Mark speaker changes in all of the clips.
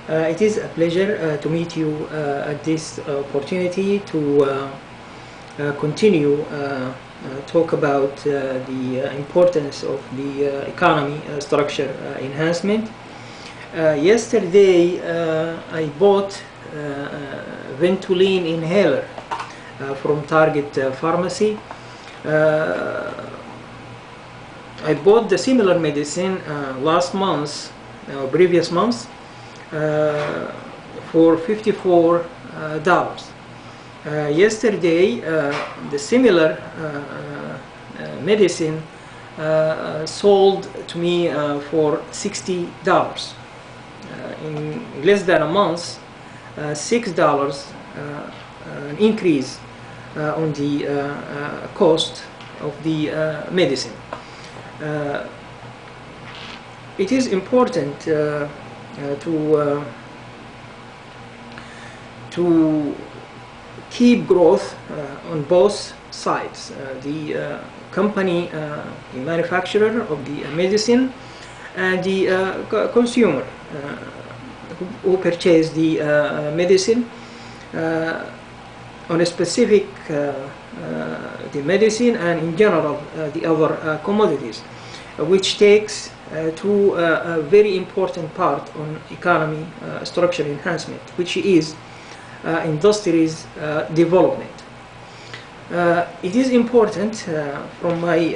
Speaker 1: It is a pleasure to meet you at this opportunity to continue talk about the importance of the economy structure enhancement. Yesterday I bought Ventolin inhaler from Target Pharmacy. I bought the similar medicine last month, previous month, for $54. Yesterday, the similar medicine sold to me for $60. In less than a month, $6 an increase on the cost of the medicine. It is important to keep growth on both sides. The company, the manufacturer of the medicine, and the consumer who purchase the medicine on a specific the medicine and in general the other commodities, which takes to a very important part on economy structure enhancement, which is industries development. It is important from my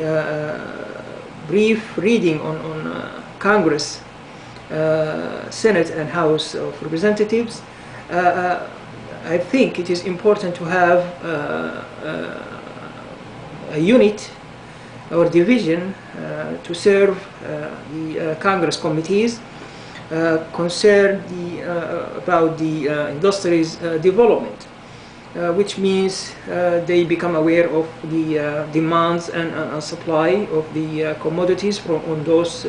Speaker 1: brief reading on Congress, Senate and House of Representatives. I think it is important to have a unit or division to serve the Congress committees concerned about the industries development, which means they become aware of the demands and supply of the commodities on those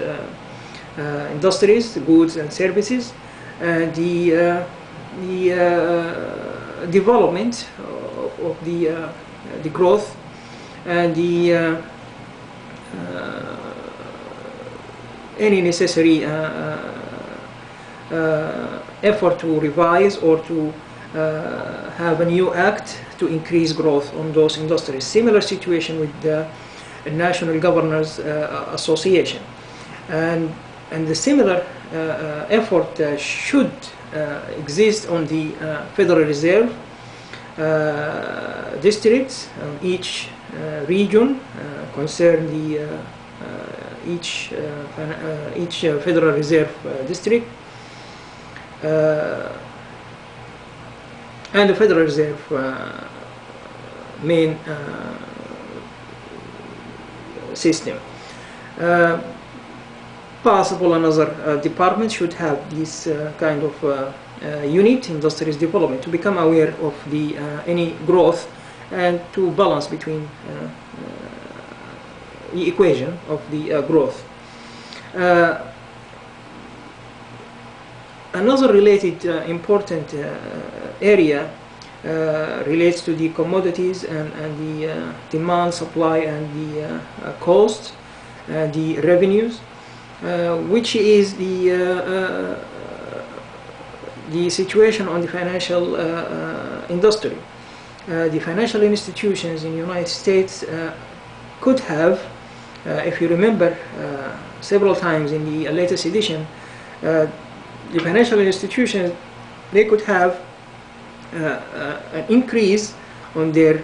Speaker 1: industries, goods and services, and the development of the growth and the any necessary effort to revise or to have a new act to increase growth on those industries. Similar situation with the National Governors Association, and the similar effort should exist on the Federal Reserve districts. Each region concern the each Federal Reserve district and the Federal Reserve main system. Possible another department should have this kind of unit, industries development, to become aware of the any growth and to balance between the equation of the growth. Another related important area relates to the commodities and the demand, supply, and the cost, the revenues, which is the situation on the financial industry. The financial institutions in the United States could have, if you remember several times in the latest edition, the financial institutions, they could have an increase on their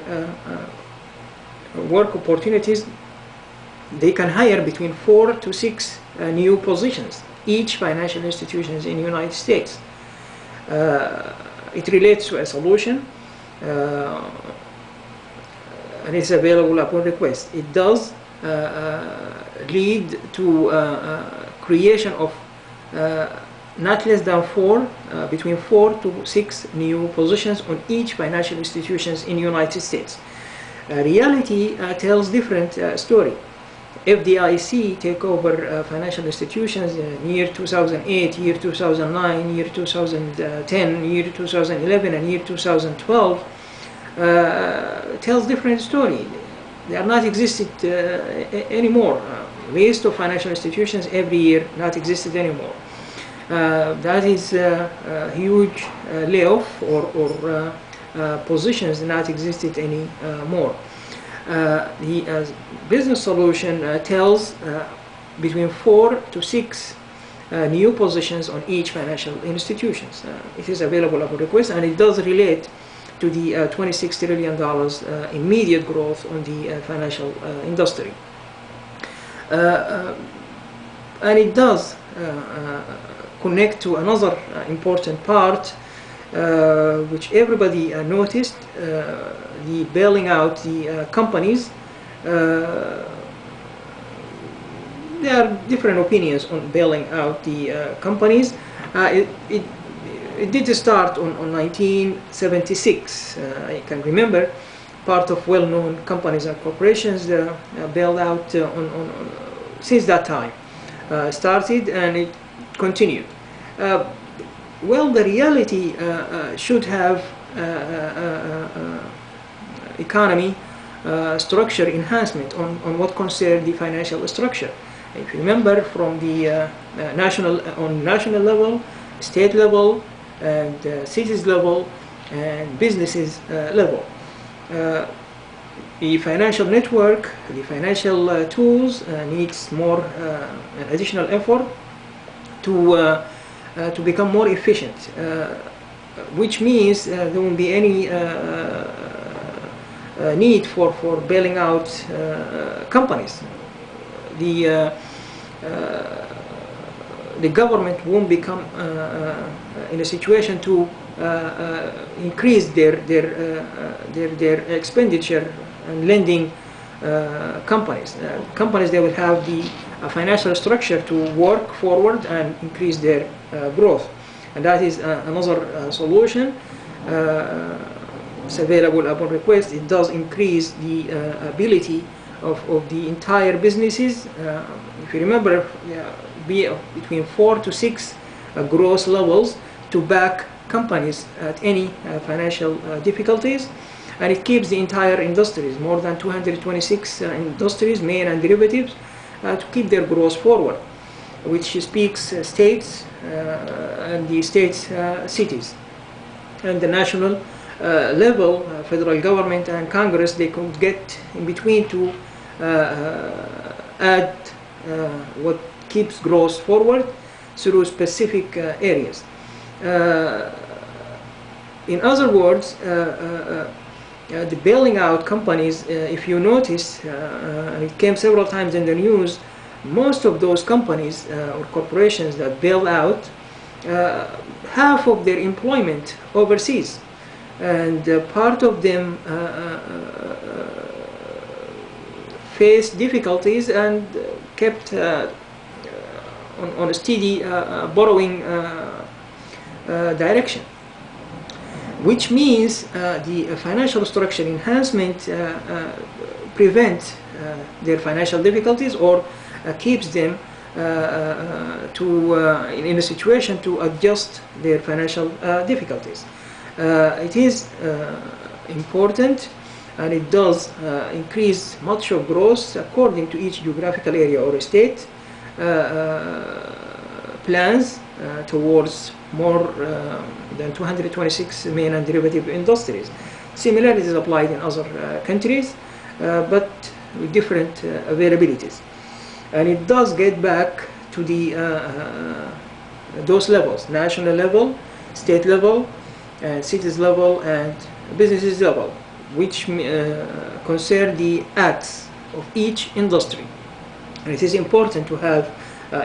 Speaker 1: work opportunities. They can hire between 4 to 6 new positions, each financial institutions in the United States. It relates to a solution and it's available upon request. It does lead to creation of not less than between 4 to 6 new positions on each financial institutions in the United States. Reality tells different story. FDIC take over financial institutions in year 2008, year 2009, year 2010, year 2011, and year 2012 tells different story. They are not existed anymore. List of financial institutions every year not existed anymore. That is a huge layoff or positions not existed anymore. The business solution tells between 4 to 6 new positions on each financial institutions. It is available upon request, and it does relate to the $26 trillion immediate growth on the financial industry. And it does connect to another important part which everybody noticed, the bailing out the companies. There are different opinions on bailing out the companies. It did start on 1976. I can remember part of well-known companies and corporations bailed out since that time. Started and it continued. Well, the reality should have economy structure enhancement on what concerns the financial structure. If you remember, from the national level, state level, and cities level, and businesses level, the financial network, the financial tools needs more additional effort to become more efficient, which means there won't be any need for bailing out companies. The government won't become in a situation to increase their expenditure and lending companies. Companies, they will have the financial structure to work forward and increase their growth, and that is another solution. It's available upon request. It does increase the ability of the entire businesses. If you remember, be between 4 to 6 gross levels to back companies at any financial difficulties, and it keeps the entire industries, more than 226 industries, main and derivatives, to keep their growth forward, which speaks states and the states cities, and the national level, federal government and Congress, they could get in between to add what keeps growth forward through specific areas. In other words, the bailing out companies, if you notice, and it came several times in the news, most of those companies or corporations that bail out, half of their employment overseas, and part of them faced difficulties and kept on a steady borrowing direction, which means the financial structure enhancement prevents their financial difficulties, or keeps them in a situation to adjust their financial difficulties. It is important, and it does increase much of growth according to each geographical area or state plans towards more than 226 main and derivative industries. Similarly, it is applied in other countries, but with different availabilities. And it does get back to the those levels: national level, state level, and cities level, and businesses level, which concern the acts of each industry. And it is important to have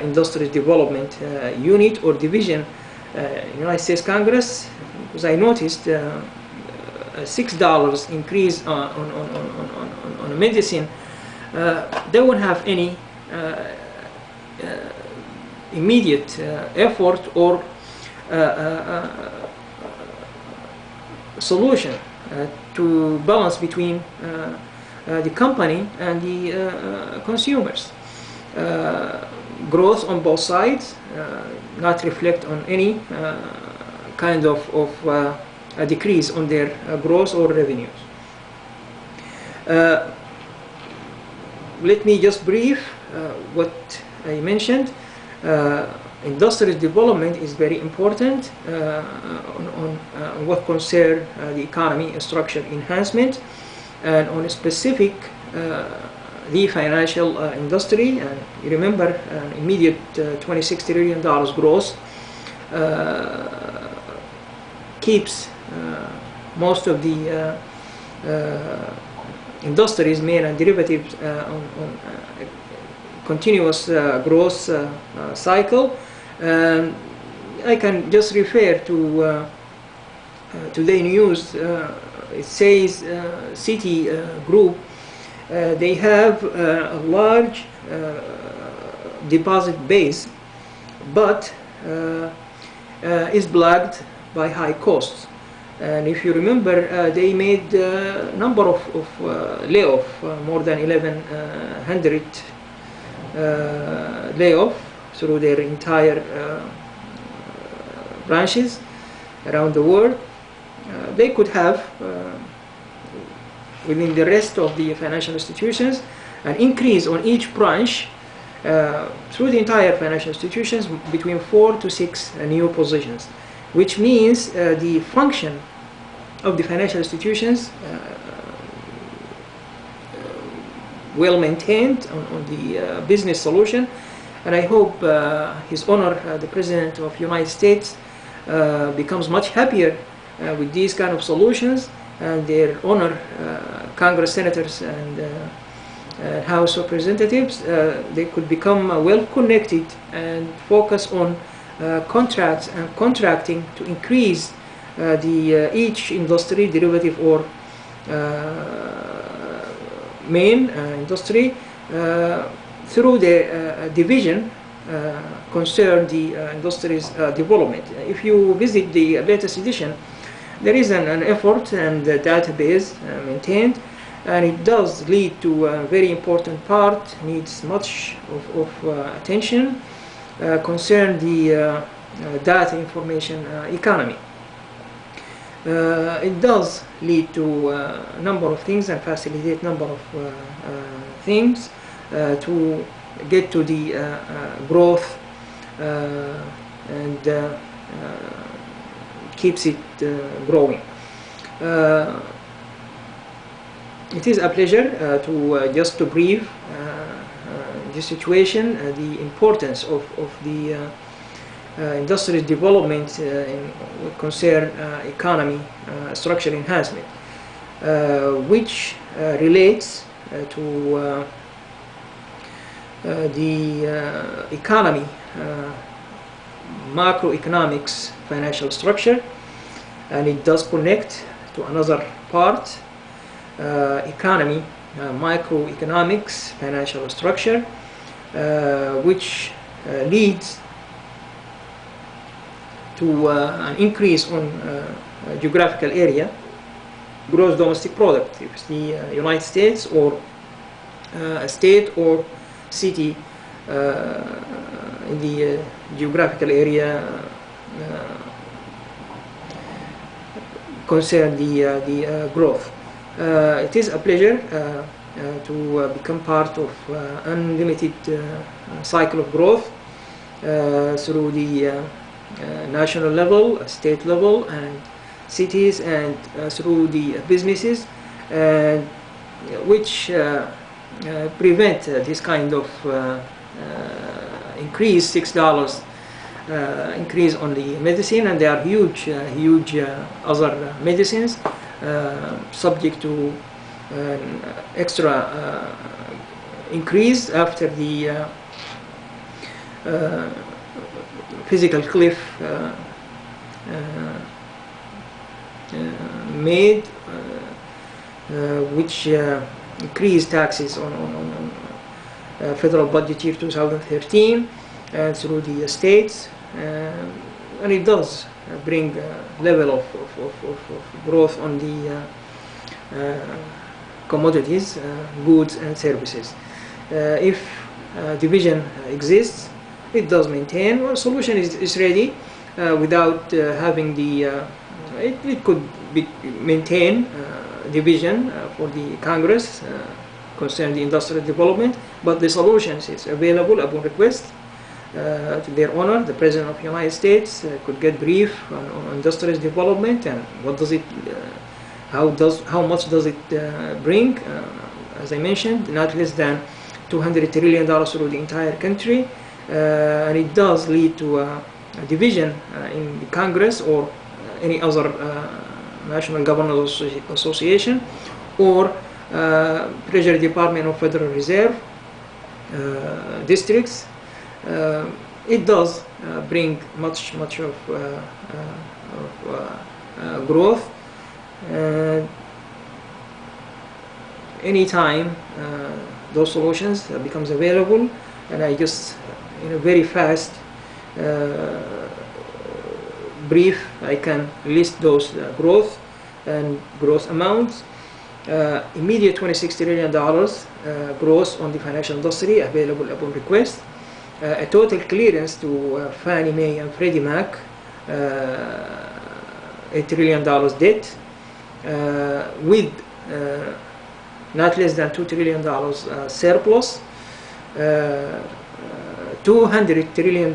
Speaker 1: industry development unit or division in United States Congress, because I noticed a $6 increase on a medicine. They won't have any immediate effort or solution to balance between the company and the consumers. Growth on both sides not reflect on any kind of a decrease on their growth or revenues. Let me just brief what I mentioned. industrial development is very important on what concern the economy structure enhancement, and on a specific the financial industry. And you remember an immediate $26 trillion growth keeps most of the industries, main and derivatives, on continuous growth cycle. I can just refer to today news. It says Citi Group, they have a large deposit base, but is plagued by high costs. And if you remember, they made a number of layoffs, more than 1,100 layoffs through their entire branches around the world. They could have, within the rest of the financial institutions, an increase on each branch through the entire financial institutions between 4 to 6 new positions, which means the function of the financial institutions well maintained on the business solution. And I hope His Honor, the President of the United States, becomes much happier with these kind of solutions, and their honor Congress senators and House Representatives, they could become well connected and focus on contracts and contracting to increase each industry, derivative or main industry, through the division concern the industry's development. If you visit the latest edition, there is an effort and a database maintained, and it does lead to a very important part, needs much of attention, concern the data information economy. It does lead to a number of things and facilitate a number of things to get to the growth and keeps it growing. It is a pleasure to just to brief this situation, the importance of the industrial development in what concern economy structure enhancement, which relates to the economy, macroeconomics financial structure, and it does connect to another part, economy, microeconomics financial structure, which leads to an increase on geographical area, gross domestic product, if it's the United States or a state or city in the geographical area concern the growth. It is a pleasure to become part of unlimited cycle of growth through the national level, state level, and cities, and through the businesses, which prevent this kind of increase, $6 increase on the medicine, and there are huge other medicines subject to extra increase after the physical cliff made, which increased taxes on federal budget year 2013 and through the states, and it does bring a level of growth on the commodities, goods and services. If division exists, it does maintain. Well, solution is ready without having the it could be maintain division for the Congress concerning the industrial development, but the solutions is available upon request, to their honor, the President of the United States could get brief on industrial development and what does it, how much does it bring. As I mentioned, not less than $200 trillion through the entire country, and it does lead to a division in the Congress or any other National Governors Association or Treasury Department of Federal Reserve districts. It does bring much of growth. Anytime those solutions becomes available, and I just in a very fast brief I can list those growth and growth amounts. Immediate $26 trillion growth on the financial industry available upon request. A total clearance to Fannie Mae and Freddie Mac, $8 trillion debt, with not less than $2 trillion surplus, $200 trillion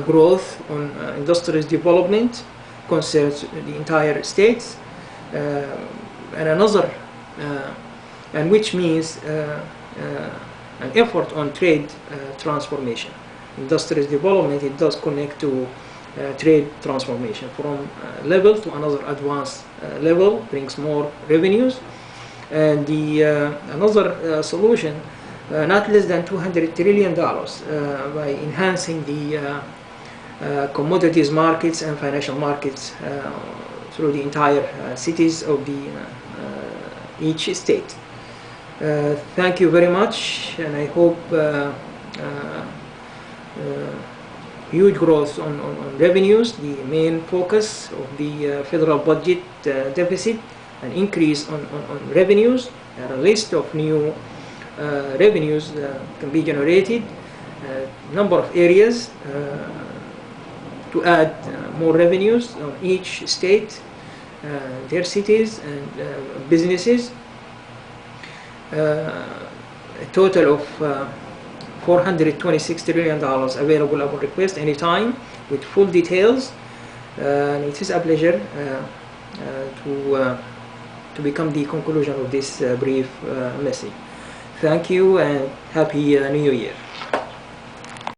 Speaker 1: growth on industrial development concerns the entire states, and another, and which means an effort on trade transformation. Industrial development, it does connect to trade transformation from level to another advanced level, brings more revenues. And the another solution, not less than $200 trillion by enhancing the commodities markets and financial markets through the entire cities of the each state. Thank you very much, and I hope huge growth on revenues, the main focus of the federal budget deficit, an increase on revenues, and a list of new revenues can be generated, number of areas to add more revenues on each state, their cities and businesses. A total of $426 trillion available upon request anytime with full details, and it is a pleasure to become the conclusion of this brief message. Thank you and Happy New Year.